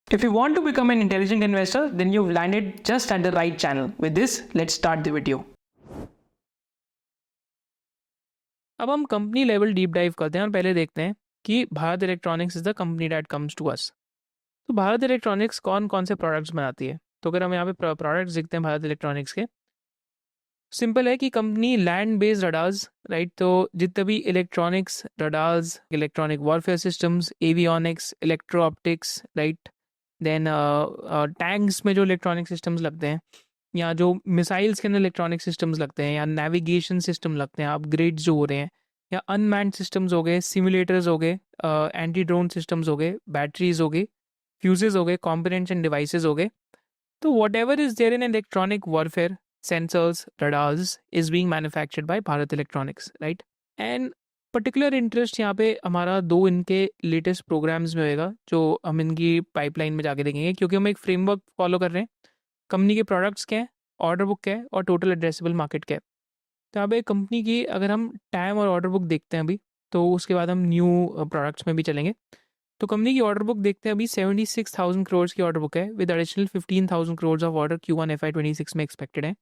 If you want to become an intelligent investor, then you've landed just at the right channel. With this, let's start the video. अब हम company level deep dive करते हैं और पहले देखते हैं कि Bharat electronics is the company that comes to us. तो भारत इलेक्ट्रॉनिक्स कौन कौन से प्रोडक्ट्स बनाती है? तो अगर हम यहाँ पे प्रोडक्ट्स देखते हैं भारत इलेक्ट्रॉनिक्स के, सिंपल है कि company land based radars, right. तो जितने भी electronics radars, electronic warfare systems, avionics, electro optics, right, then tanks में जो इलेक्ट्रॉनिक सिस्टम्स लगते हैं, या जो मिसाइल्स के अंदर इलेक्ट्रॉनिक सिस्टम्स लगते हैं, या नेविगेशन सिस्टम लगते हैं, अपग्रेड्स जो हो रहे हैं, या अनमैन्ड सिस्टम्स हो गए, सिमुलेटर्स हो गए, एंटी ड्रोन सिस्टम्स हो गए, बैटरीज हो गई, फ्यूजेस हो गए, कॉम्पोनेंट्स एंड डिवाइसेस हो गए। तो whatever is there in electronic warfare, sensors, radars is being manufactured by Bharat Electronics, right? And particular interest यहाँ पे हमारा दो इनके लेटेस्ट प्रोग्राम्स में होएगा जो हम इनकी पाइपलाइन में जाके देखेंगे, क्योंकि हम एक फ्रेमवर्क फॉलो कर रहे हैं। कंपनी के प्रोडक्ट्स क्या है, ऑर्डर बुक क्या है, और टोटल एड्रेसेबल मार्केट क्या है। तो यहाँ पे कंपनी की अगर हम टाइम और ऑर्डर बुक देखते हैं अभी, तो उसके बाद हम न्यू प्रोडक्ट्स में भी चलेंगे। तो कंपनी की ऑर्डर बुक देखते हैं अभी 76,000 करोड़ की ऑर्डर बुक है, with additional 15,000 crore of order Q1 FY26 में एक्सपेक्टेड है।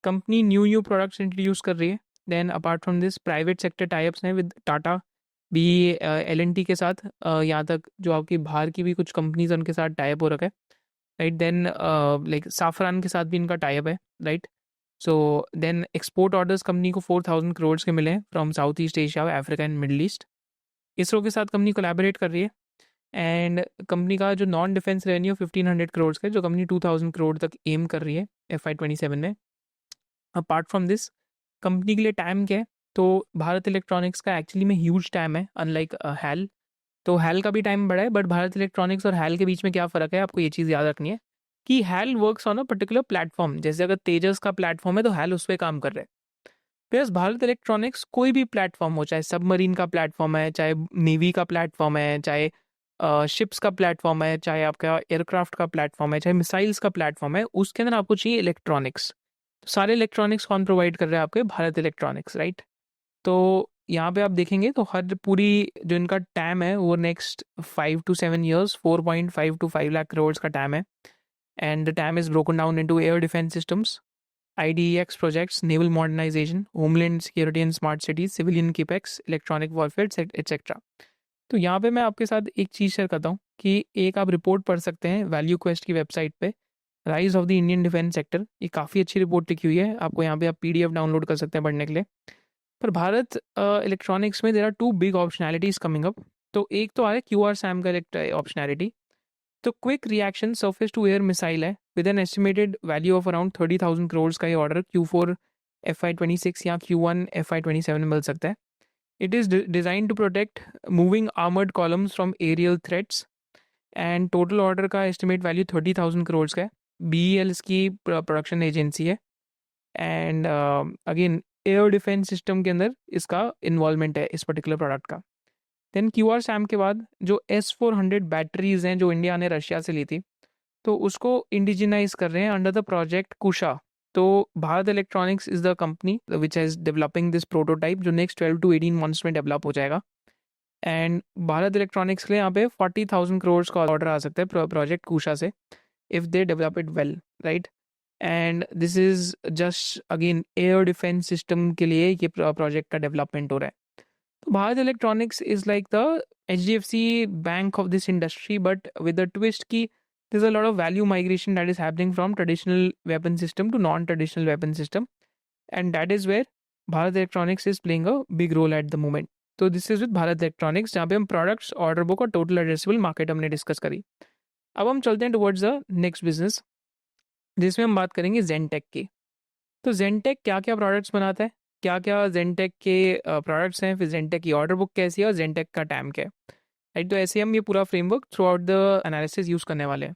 कंपनी न्यू प्रोडक्ट्स इंट्रोड्यूस कर रही है। Then apart from this private sector types हैं विद टाटा भी, L&T के साथ, यहाँ तक जो आपकी बाहर की भी कुछ कंपनीज उनके साथ टाइप हो रखा है, राइट। देन लाइक साफरान के साथ भी इनका टाइप है, right. So then export orders company को 4,000 करोड़ के मिले हैं from South East Asia, Africa and Middle East. ISRO के साथ कंपनी कोलैबोरेट कर रही है। एंड कंपनी का जो नॉन डिफेंस रेवेन्यू 1,500 करोड़ का है, जो कंपनी 2,000 करोड़ तक एम कर रही है FY27 में। अपार्ट फ्रॉम दिस, कंपनी के लिए टाइम क्या है? तो भारत इलेक्ट्रॉनिक्स का एक्चुअली में ह्यूज टाइम है, अनलाइक हैल। तो हैल का भी टाइम बड़ा है, बट भारत इलेक्ट्रॉनिक्स और हैल के बीच में क्या फ़र्क है, आपको ये चीज़ याद रखनी है कि HAL works on a particular platform. जैसे अगर तेजस का प्लेटफॉर्म है तो हैल उस पर काम कर रहा है। प्लस भारत इलेक्ट्रॉनिक्स कोई भी प्लेटफॉर्म हो, चाहे सबमरीन का प्लेटफॉर्म है, चाहे नेवी का प्लेटफॉर्म है, चाहे शिप्स का प्लेटफॉर्म है, चाहे आपका एयरक्राफ्ट का प्लेटफॉर्म है, चाहे मिसाइल्स का प्लेटफॉर्म है, उसके अंदर आपको चाहिए इलेक्ट्रॉनिक्स। तो सारे इलेक्ट्रॉनिक्स कौन प्रोवाइड कर रहे हैं? आपके भारत इलेक्ट्रॉनिक्स, राइट। तो यहाँ पे आप देखेंगे तो हर पूरी जो इनका टैम है वो next 5 to 7 years 4.5 to 5 lakh crore का टैम है। And the time is broken down into air defence systems, IDEX projects, naval modernization, homeland security and smart cities, civilian capex, electronic warfare, etc. तो यहाँ पे मैं आपके साथ एक चीज़ शेयर करता हूँ कि एक आप रिपोर्ट पढ़ सकते हैं वैल्यू क्वेस्ट की वेबसाइट पे, rise of the Indian defence sector. ये काफ़ी अच्छी रिपोर्ट लिखी हुई है, आपको यहाँ पे आप PDF डाउनलोड कर सकते हैं पढ़ने के लिए। पर भारत इलेक्ट्रॉनिक्स में there are 2 big optionalities coming up. तो एक तो आ रहा है QR-SAM का ऑप्शनैलिटी। तो quick reaction surface to air missile है, with an estimated value of around 30,000 crore का ये ऑर्डर Q4 FY26 या Q1 FY27 में मिल सकता है। It is design to protect moving armoured columns from aerial threats. And total order का estimate value 30,000 crore का है। BEL इसकी प्रोडक्शन एजेंसी है। And again air defence system के अंदर इसका इन्वॉल्वमेंट है इस पर्टिकुलर प्रोडक्ट का। देन QR-SAM के बाद जो S400 बैटरीज हैं जो इंडिया ने रशिया से ली थी, तो उसको इंडिजिनाइज कर रहे हैं अंडर द प्रोजेक्ट कुशा। तो Bharat electronics is the company which is developing this prototype, जो नेक्स्ट 12 to 18 मंथ्स में डेवलप हो जाएगा। एंड भारत इलेक्ट्रॉनिक्स के लिए यहाँ पे 40,000 करोड़ का ऑर्डर आ सकता है प्रोजेक्ट कुशा से, if they develop it well, right. And this is just again air defence system के लिए ये प्रोजेक्ट का डेवलपमेंट हो रहा है। तो Bharat electronics is like the HDFC bank of this industry, but with the twist की there's a lot of value migration that is happening from traditional weapon system to non-traditional weapon system, and that is where Bharat Electronics is playing a big role at the moment. तो this is with Bharat electronics, जहाँ पे हम products, order book और total addressable market हमने discuss करी। अब हम चलते हैं टुवर्ड्स द नेक्स्ट बिजनेस, जिसमें हम बात करेंगे जेनटेक की। तो जेनटेक क्या क्या प्रोडक्ट्स बनाता है, क्या क्या जेनटेक के प्रोडक्ट्स हैं, फिर जेनटेक की ऑर्डर बुक कैसी है और जेनटेक का टाइम क्या है, राइट। तो ऐसे हम ये पूरा framework through out the analysis use करने वाले हैं।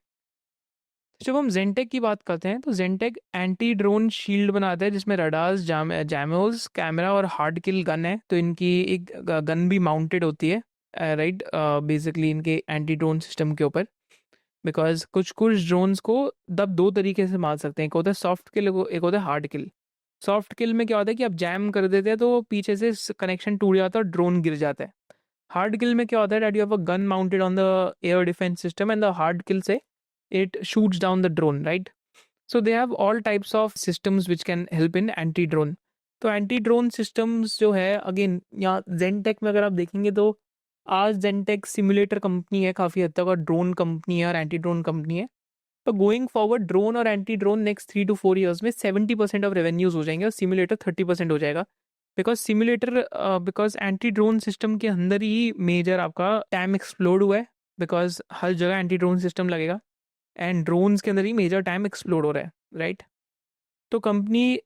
जब हम जेनटेक की बात करते हैं तो जेनटेक एंटी ड्रोन शील्ड बनाता है, जिसमें रडार्स, जैमोस, कैमरा और हार्ड किल गन है। तो इनकी एक गन भी माउंटेड होती है, राइट, बेसिकली इनके एंटी ड्रोन सिस्टम के ऊपर। बिकॉज कुछ कुछ ड्रोन्स को दब दो तरीके से मार सकते हैं, एक होता है सॉफ्ट किल, एक होता है हार्ड किल। सॉफ्ट किल में क्या होता है कि आप जैम कर देते हैं तो पीछे से कनेक्शन टूट जाता है और ड्रोन गिर जाता है। हार्ड किल में क्या होता है that you have a gun mounted on the air defence system and the hard kill से it shoots down the drone, right? So they have all types of systems which can help in anti drone. तो anti drone systems जो है again यहाँ जेनटेक में अगर आप देखेंगे तो आज जेनटेक सिमुलेटर कंपनी है काफ़ी हद तक, और ड्रोन कंपनी है और एंटी ड्रोन कंपनी है। तो गोइंग फॉरवर्ड ड्रोन और anti drone next 3 to 4 years में 70% ऑफ रेवेन्यूज हो जाएंगे और सिमुलेटर 30% हो जाएगा। Because simulator because anti drone system के अंदर ही मेजर आपका टैम एक्सप्लोड हुआ है, बिकॉज हर जगह एंटी ड्रोन सिस्टम लगेगा एंड ड्रोन्स के अंदर ही मेजर टाइम एक्सप्लोड हो रहा है, राइट? तो कंपनी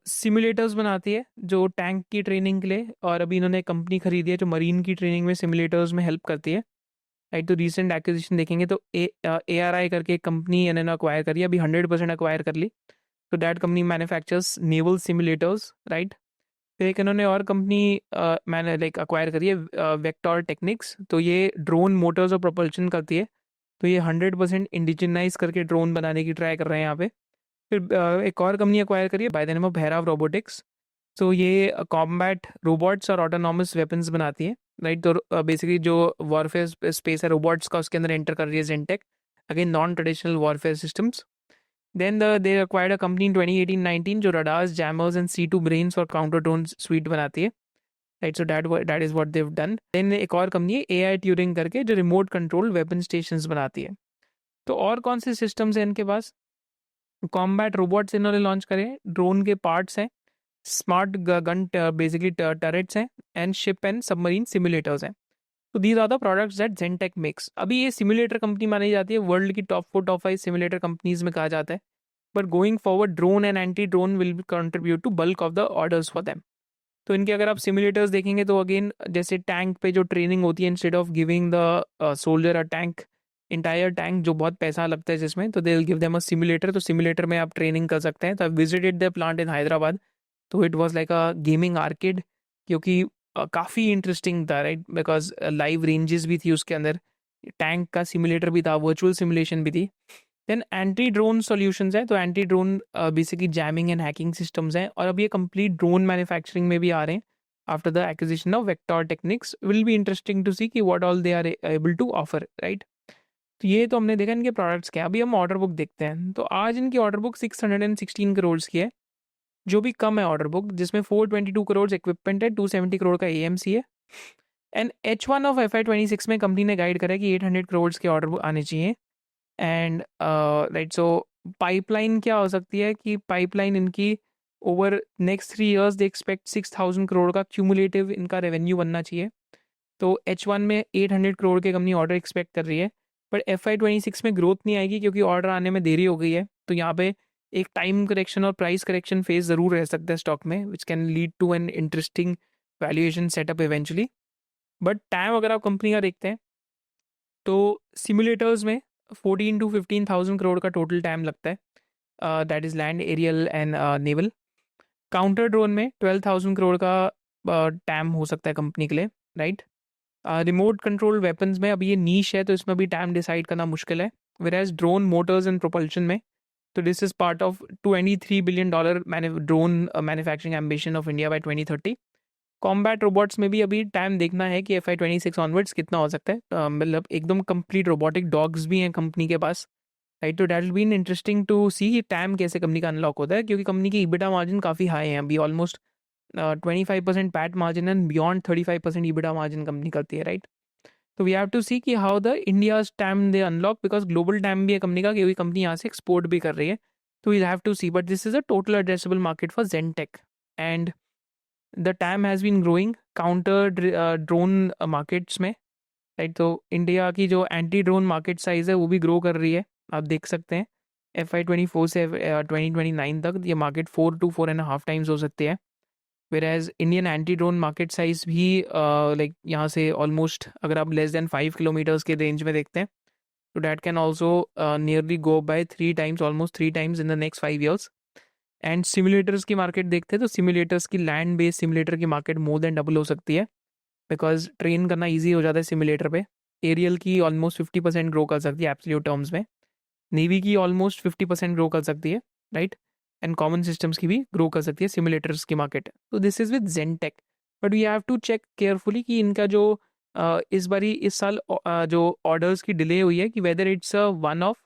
सिमुलेटर्स बनाती है जो टैंक की ट्रेनिंग के लिए, और अभी इन्होंने कंपनी खरीदी है जो मरीन की ट्रेनिंग में सिमुलेटर्स में हेल्प करती है, राइट? तो रीसेंट एक्विजिशन देखेंगे तो ARI करके एक कंपनी इन्होंने अक्वायर करी है, अभी 100% अक्वायर कर ली। तो that company manufactures naval simulators, right? फिर एक इन्होंने और कंपनी मैंने लाइक अक्वायर करी है वेक्टर टेक्निक्स, तो ये ड्रोन मोटर्स और प्रोपल्शन करती है। तो ये 100% इंडिजिनाइज करके ड्रोन बनाने की ट्राई कर रहे हैं यहाँ पे। फिर एक और कंपनी अक्वायर करी है by the name of Bhairav robotics. तो ये कॉम्बैट रोबोट्स और ऑटोनॉमस वेपन्स बनाती है, राइट? तो बेसिकली जो वॉरफेयर स्पेस है रोबोट्स का उसके अंदर एंटर कर रही है Zentech, again non traditional warfare systems. Then they acquired a company in 2018-19 जो radars, jammers and C2 brains और काउंटर ड्रोन स्वीट बनाती है, right? So that is what they have done. देन एक और कंपनी है AI ट्यूरिंग करके जो रिमोट कंट्रोल वेपन स्टेशंस बनाती है। तो और कौन से सिस्टम्स हैं इनके पास? कॉम्बैट रोबोट्स इन्होंने लॉन्च करे, ड्रोन के पार्ट्स हैं, स्मार्ट गन बेसिकली टरेट्स हैं, and ship and submarine simulators हैं। तो these are the products that Zentech makes. अभी ये सिमुलेटर कंपनी मानी जाती है, वर्ल्ड की टॉप 4 टॉप 5 सिमुलेटर कंपनीज में कहा जाता है। But going forward drone and anti drone will contribute to bulk of the orders for them. तो इनके अगर आप सिमुलेटर्स देखेंगे तो अगेन जैसे टैंक पे जो ट्रेनिंग होती है, instead of giving the soldier a tank, entire tank जो बहुत पैसा लगता है जिसमें, तो they will give them a simulator. तो सिमुलेटर में आप ट्रेनिंग कर सकते हैं। तो I visited the plant in Hyderabad, तो it was like a gaming arcade, क्योंकि काफ़ी इंटरेस्टिंग था, राइट? बिकॉज लाइव रेंजेस भी थी उसके अंदर, टैंक का सिमुलेटर भी था, वर्चुअल सिमुलेशन भी थी। देन एंटी ड्रोन सॉल्यूशंस है, तो anti drone basically jamming and hacking systems हैं, और अब ये कंप्लीट ड्रोन मैन्युफैक्चरिंग में भी आ रहे हैं after the acquisition of vector technics. Will be interesting to see कि what all they are able to offer, right? तो ये तो हमने देखा इनके प्रोडक्ट्स क्या। अभी हम ऑर्डर बुक देखते हैं। तो आज इनकी ऑर्डर बुक 616 करोड़ की है, जो भी कम है ऑर्डर बुक, जिसमें 422 करोड़ इक्विपमेंट है, 270 करोड़ का AMC है। एंड H1 ऑफ FY26 में कंपनी ने गाइड करा है कि 800 करोड़ के ऑर्डर आने चाहिए। एंड राइट, सो पाइपलाइन क्या हो सकती है कि पाइपलाइन इनकी over next 3 years they expect 6,000 crore का क्यूमुलेटिव इनका रेवेन्यू बनना चाहिए। तो H1 में 800 करोड़ के कंपनी ऑर्डर एक्सपेक्ट कर रही है, बट FY26 में ग्रोथ नहीं आएगी क्योंकि ऑर्डर आने में देरी हो गई है। तो यहाँ पे एक टाइम करेक्शन और प्राइस करेक्शन फेज ज़रूर रह सकता है स्टॉक में, which can lead to an interesting valuation setup eventually. But time अगर आप कंपनी का देखते हैं तो सिमुलेटर्स में 14 to 15,000 करोड़ का टोटल टाइम लगता है, that is land, aerial and naval. Counter drone में 12,000 करोड़ का टाइम हो सकता है कंपनी के लिए, राइट? रिमोट कंट्रोल वेपन्स में अभी ये नीश है, तो इसमें भी टाइम डिसाइड करना मुश्किल है। Where as drone motors and propulsion में, तो this is part of $23 billion drone manufacturing ambition of India by 2030। Combat robots में भी अभी टाइम देखना है कि FY26 ऑनवर्ड्स कितना हो सकता है। मतलब एकदम कंप्लीट रोबोटिक डॉग्स भी हैं कंपनी के पास, राइट? तो that will be interesting to see time कैसे कंपनी का अनलॉक होता है, क्योंकि कंपनी की EBITDA मार्जिन काफ़ी हाई है अभी, almost 25% PAT margin and beyond 35% EBITDA margin company करती है, राइट? तो वी हैव टू सी कि how the India's time they unlock, because global time भी है कंपनी का, क्योंकि कंपनी यहाँ से एक्सपोर्ट भी कर रही है। तो we have to see, but this is a total addressable market for Zentech, and the TAM has been growing counter drone markets में, राइट? तो इंडिया की जो एंटी ड्रोन मार्केट साइज है वो भी ग्रो कर रही है, आप देख सकते हैं। FY24 से 2029 तक ये मार्केट 4 to 4.5 टाइम्स हो सकती है। Where as Indian anti drone market size भी लाइक यहाँ से ऑलमोस्ट, अगर आप लेस देन 5 किलोमीटर्स के रेंज में देखते हैं, तो that can also nearly go by 3 times, almost 3 times in the next 5 years। एंड सिमुलेटर्स की मार्केट देखते हैं तो सिमुलेटर्स की लैंड बेस्ड सिमुलेटर की मार्केट मोर देन डबल हो सकती है, बिकॉज ट्रेन करना ईजी हो जाता है सिमुलेटर पे। एरियल की ऑलमोस्ट 50% ग्रो कर सकती है एब्सोल्यूट टर्म्स में, नेवी की ऑलमोस्ट 50% ग्रो कर सकती है, राइट? एंड कॉमन सिस्टम्स की भी ग्रो कर सकती है सिमुलेटर्स की मार्केट। तो this is with Zentech, but we have to check carefully कि इनका जो इस बारी इस साल जो ऑर्डर्स की डिले हुई है कि whether it's a one of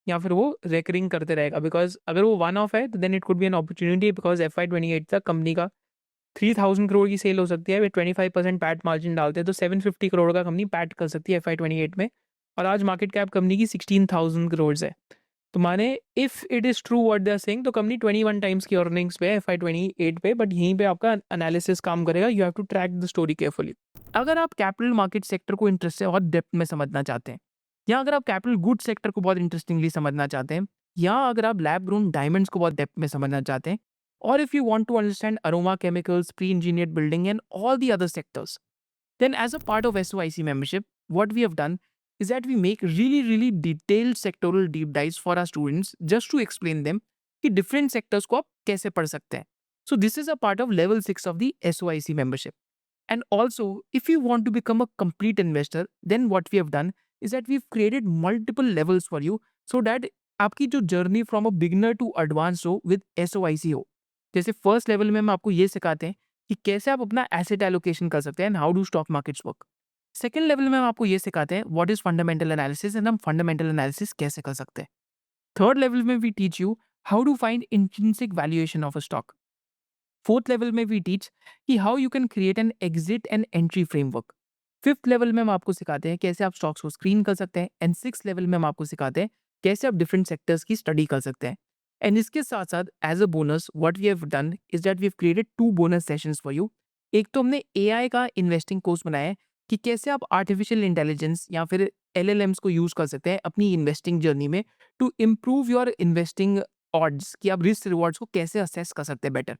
या फिर वो रेकरिंग करते रहेगा, बिकॉज अगर वो वन ऑफ है तो then it could be an opportunity, because FY 28 तक कंपनी का 3,000 करोड़ की सेल हो सकती है। वे 25% पैट मार्जिन डालते हैं तो 750 करोड़ का कंपनी पैट कर सकती है FY 28 में। और आज मार्केट कैप कंपनी की 16,000 करोड़ है। तो माने if it is true what they are saying तो कंपनी 21 टाइम्स की अर्निंग्स पे है FY 28 पे। बट यहीं पे आपका एनालिसिस काम करेगा, you have to track the story carefully. अगर आप कैपिटल मार्केट सेक्टर को इंटरेस्ट से और डेप्थ में समझना चाहते हैं, या अगर आप कैपिटल गुड सेक्टर को बहुत इंटरेस्टिंगली समझना चाहते हैं, या अगर आप लैब ग्रोन डायमंड्स को बहुत डेप्थ में समझना चाहते हैं, और if you want to understand aroma chemicals, pre engineered building and all the other sectors, then as a part of SOIC membership, what we have done is that we make really detailed sectoral deep dives for our students just to explain them कि different sectors को आप कैसे पढ़ सकते हैं. So this is a part of level 6 of the SOIC membership. And also, if you want to become a complete investor, then what we have done is that we've created multiple levels for you so that आपकी जो journey from a beginner to advance हो with SOIC हो. जैसे first level में हम आपको ये सिखाते हैं कि कैसे आप अपना एसेट एलोकेशन कर सकते हैं and how do stock markets work. Second level में हम आपको ये सिखाते हैं what is fundamental analysis and हम फंडामेंटल एनालिसिस कैसे कर सकते हैं. थर्ड लेवल में we teach you how to find intrinsic valuation of a stock. Fourth level में वी टीच कि how you can create an exit and entry framework. Fifth level में हम आपको सिखाते हैं कैसे आप स्टॉक्स को स्क्रीन कर सकते हैं. एंड सिक्स लेवल में हम आपको सिखाते हैं कैसे आप डिफरेंट सेक्टर्स की स्टडी कर सकते हैं. एंड इसके साथ साथ as a bonus what we have done is that we have created 2 bonus sessions for you. एक तो हमने AI का इन्वेस्टिंग कोर्स बनाया है कि कैसे आप आर्टिफिशियल इंटेलिजेंस या फिर LLMs को यूज कर सकते हैं अपनी इन्वेस्टिंग जर्नी में to improve your investing odds, कि आप रिस्क रिवॉर्ड्स को कैसे असेस कर सकते हैं बेटर.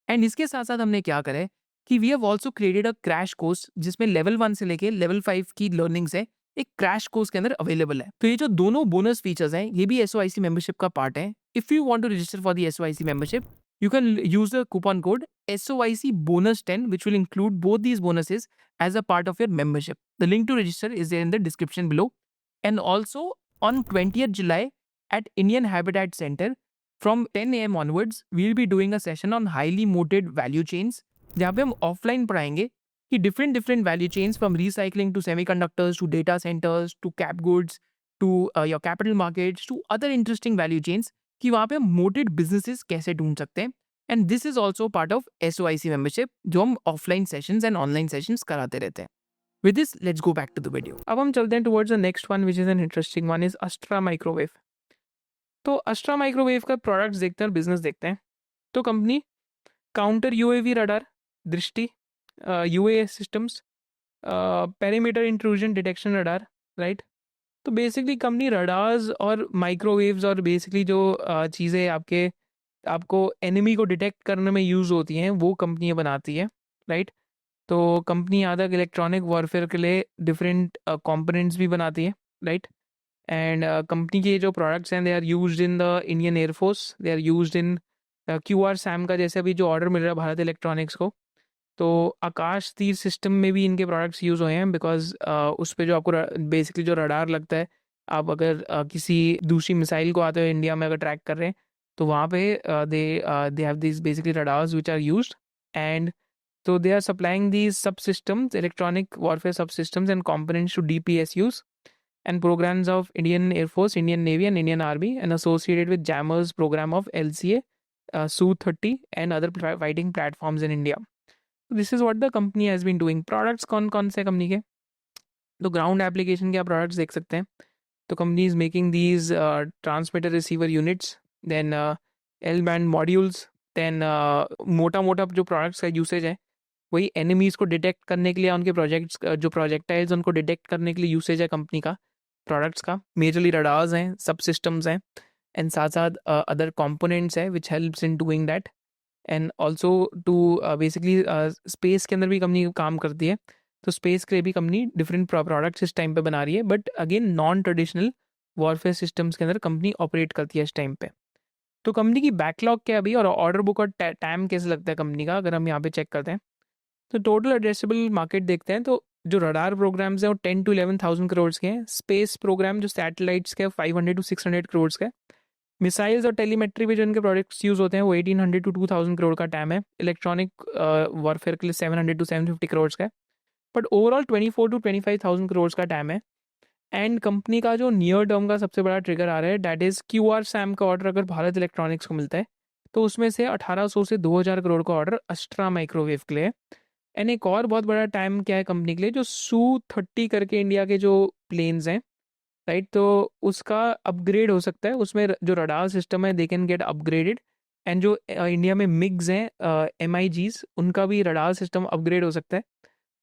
एंड इसके साथ साथ हमने क्या करा है कि we have also created a crash course जिसमें लेवल 1 से लेके लेवल 5 की लर्निंग्स है एक क्रैश कोर्स के अंदर अवेलेबल है. तो ये जो दोनों बोनस फीचर्स हैं ये भी SOIC मेंबरशिप का पार्ट है. If you want to register for the SOIC membership, you can use the coupon code SOIC bonus 10, which will include both these bonuses as a part of your membership. The link to register is there in the description below. And also on 20th July at Indian Habitat Center from 10 a.m. onwards, we'll be doing a session on highly moated value chains, जहाँ पे हम offline पढ़ाएंगे कि different value chains from recycling to semiconductors to data centers to cap goods to your capital markets to other interesting value chains, कि वहाँ पे हम mooted businesses कैसे ढूंढ सकते हैं. And this is also part of SOIC membership जो हम offline sessions and online sessions कराते रहते हैं. With this let's go back to the video. अब हम चलते हैं towards the next one which is an interesting one, is Astra Microwave. तो अस्ट्रा माइक्रोवेव का प्रोडक्ट्स देखते हैं और बिजनेस देखते हैं. तो company counter UAV radar, Drishti, UAS systems, perimeter intrusion detection radar, right. तो बेसिकली कंपनी रडार्स और माइक्रोवेव्स और बेसिकली जो चीज़ें आपको एनिमी को डिटेक्ट करने में यूज़ होती हैं वो कंपनी बनाती है, राइट. तो कंपनी यहाँ तक इलेक्ट्रॉनिक वॉरफेयर के लिए डिफरेंट कंपोनेंट्स भी बनाती है, राइट. एंड कंपनी के जो प्रोडक्ट्स हैं they are used in the Indian air force, they are used in QR-SAM का जैसे अभी जो ऑर्डर मिल रहा है भारत इलेक्ट्रॉनिक्स को, तो आकाश तीर सिस्टम में भी इनके प्रोडक्ट्स यूज़ हुए हैं. बिकॉज उस पर जो आपको बेसिकली जो रडार लगता है, आप अगर किसी दूसरी मिसाइल को आते हुए इंडिया में अगर ट्रैक कर रहे हैं तो वहाँ पे they have this basically radars which are used. And so they are supplying these subsystems, electronic warfare subsystems and components to DPSUs and programs of Indian Air Force, Indian Navy and Indian Army, and associated with jammers program of LCA, Su-30 and other fighting platforms in India. So this is what the company has been doing. Products कौन से company के, तो ground application के आप products देख सकते हैं. तो company is making these transmitter receiver units, then L band modules, then मोटा जो प्रोडक्ट्स का यूसेज है वही एनिमीज़ को डिटेक्ट करने के लिए, उनके प्रोजेक्ट्स जो प्रोजेक्टाइल्स उनको डिटेक्ट करने के लिए यूसेज है कंपनी का प्रोडक्ट्स का. मेजरली रडार्स हैं, सब सिस्टम्स हैं, एंड साथ साथ अदर कंपोनेंट्स है which helps in doing that. And also to basically space के अंदर भी कंपनी काम करती है. तो स्पेस के लिए भी कंपनी डिफरेंट प्रोडक्ट्स इस टाइम पे बना रही है, but again non traditional warfare systems के अंदर कंपनी ऑपरेट करती है इस टाइम पे. तो कंपनी की बैकलॉग क्या अभी और ऑर्डर बुक और टाइम कैसे लगता है कंपनी का, अगर हम यहाँ पे चेक करते हैं तो टोटल एड्रेसेबल मार्केट देखते हैं. तो जो रडार प्रोग्राम्स हैं वो 10 to 11,000 करोड़ के हैं. स्पेस प्रोग्राम जो सैटेलाइट्स के 500 to 600 करोड़ के. मिसाइल्स और टेलीमेट्री भी जो इनके प्रोडक्ट्स यूज़ होते हैं वो 1800 to 2000 करोड़ का टैम है. इलेक्ट्रॉनिक वॉरफेयर के लिए 700 to 750 करोड़ का है. बट ओवरऑल 24 to 25,000 करोड़ का टाइम है। एंड कंपनी का जो नियर टर्म का सबसे बड़ा ट्रिगर आ रहा है डैट इज़ QRSAM का ऑर्डर अगर भारत इलेक्ट्रॉनिक्स को मिलता है तो उसमें से 1800 से 2000 करोड़ का ऑर्डर अस्ट्रा माइक्रोवेव के लिए है। एंड एक और बहुत बड़ा टाइम क्या है कंपनी के लिए, जो Su-30 करके इंडिया के जो प्लेन्स हैं, राइट, तो उसका अपग्रेड हो सकता है। उसमें जो रडार सिस्टम है they can get upgraded. And जो इंडिया में मिग्स हैं MIGs, उनका भी रडार सिस्टम अपग्रेड हो सकता है।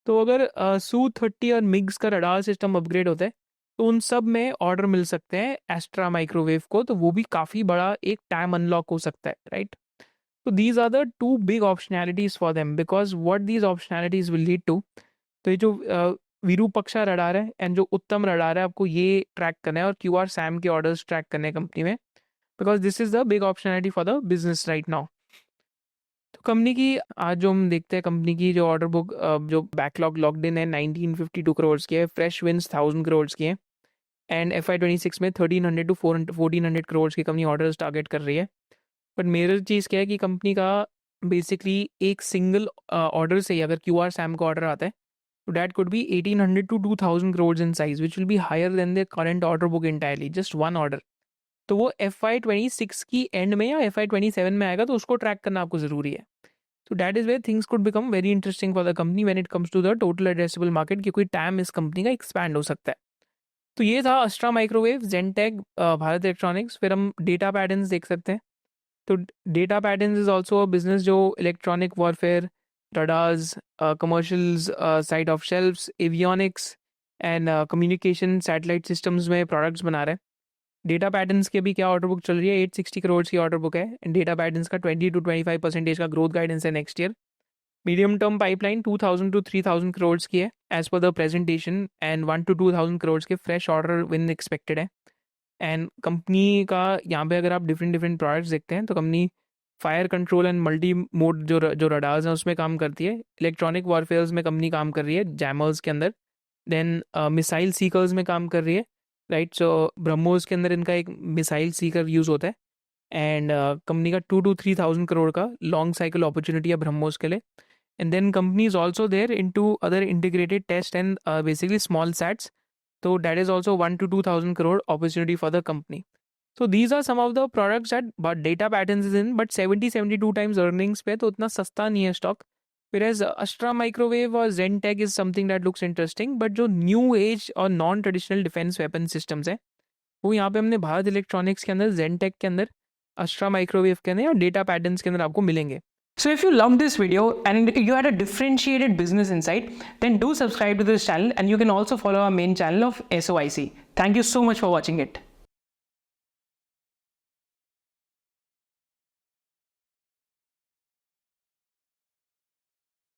तो अगर Su-30 और मिग्स का रडार सिस्टम अपग्रेड होता है तो उन सब में ऑर्डर मिल सकते हैं एस्ट्रा माइक्रोवेव को, तो वो भी काफ़ी बड़ा एक टाइम अनलॉक हो सकता है, राइट। तो these are the two big optionalities for them because what these optionalities will lead to. तो ये जो विरूपक्षा रडार है एंड जो उत्तम रडार है, आपको ये ट्रैक करना है और QRSAM के ऑर्डर्स ट्रैक करने हैं कंपनी में, because this is the big optionality for the business right now. तो कंपनी की आज जो हम देखते हैं कंपनी की जो ऑर्डर बुक जो बैकलॉग लॉक्ड इन है 1952 करोड़ की है, फ्रेश विंस 1000 करोड़ की है। एंड FY26 में 1300 to 1400 करोड़ की कंपनी ऑर्डर्स टारगेट कर रही है। बट मेरा चीज़ क्या है कि कंपनी का बेसिकली एक सिंगल ऑर्डर से ही अगर QRSAM का ऑर्डर आता है तो that could be 1800 to 2000 crore in size which will be higher than the current order book entirely, just one order. तो वो FY26 की एंड में या FY27 में आएगा, तो उसको ट्रैक करना आपको ज़रूरी है। तो that is where things could become very interesting for the company when it comes to the total addressable market, क्योंकि टाइम इस कंपनी का एक्सपैंड हो सकता है। तो ये था अस्ट्रा माइक्रोवेव, जेनटेक, भारत इलेक्ट्रॉनिक्स। फिर हम डेटा पैटर्न्स देख सकते हैं। तो Data Patterns is also a business जो electronic warfare, radars, commercials, side of shelfs, avionics and communication satellite systems में प्रोडक्ट्स बना रहे हैं। डेटा पैटर्न्स की अभी क्या ऑर्डर बुक चल रही है, 860 करोड़ की ऑर्डर बुक है। एंड डेटा पैटर्न्स का 20 to 25% का ग्रोथ गाइडेंस है next year. Medium term pipeline 2000 to 3000 crore की है as per the presentation. And 1 to 2000 crore के फ्रेश ऑर्डर विन एक्सपेक्टेड है। एंड कंपनी का यहाँ पे अगर आप डिफरेंट प्रोडक्ट्स देखते हैं तो company fire control and multi mode जो रडार्स हैं उसमें काम करती है। इलेक्ट्रॉनिक वॉरफेयर्स में कंपनी काम कर रही है जैमर्स के अंदर। देन मिसाइल सीकर्स में काम कर रही है, राइट। सो ब्रह्मोस के अंदर इनका एक मिसाइल सीकर यूज़ होता है। एंड कंपनी का 2 to 3000 करोड़ का लॉन्ग साइकिल अपॉर्चुनिटी है ब्रह्मोस के लिए। And then company is also there in two other integrated test and basically small sats. So that is also 1 to 2,000 crore opportunity for the company. So these are some of the products that but data patterns is in, but 70-72 times earnings पे तो उतना सस्ता नहीं है stock. Whereas Astra Microwave और Zentek is something that looks interesting, but जो new age और non traditional defence weapon systems हैं वो यहाँ पे हमने भारत इलेक्ट्रॉनिक्स के अंदर, Zentek के अंदर, Astra Microwave के अंदर और डेटा पैटर्न्स के अंदर आपको मिलेंगे। So if you loved this video and you had a differentiated business insight, then do subscribe to this channel, and you can also follow our main channel of SOIC. Thank you so much for watching it.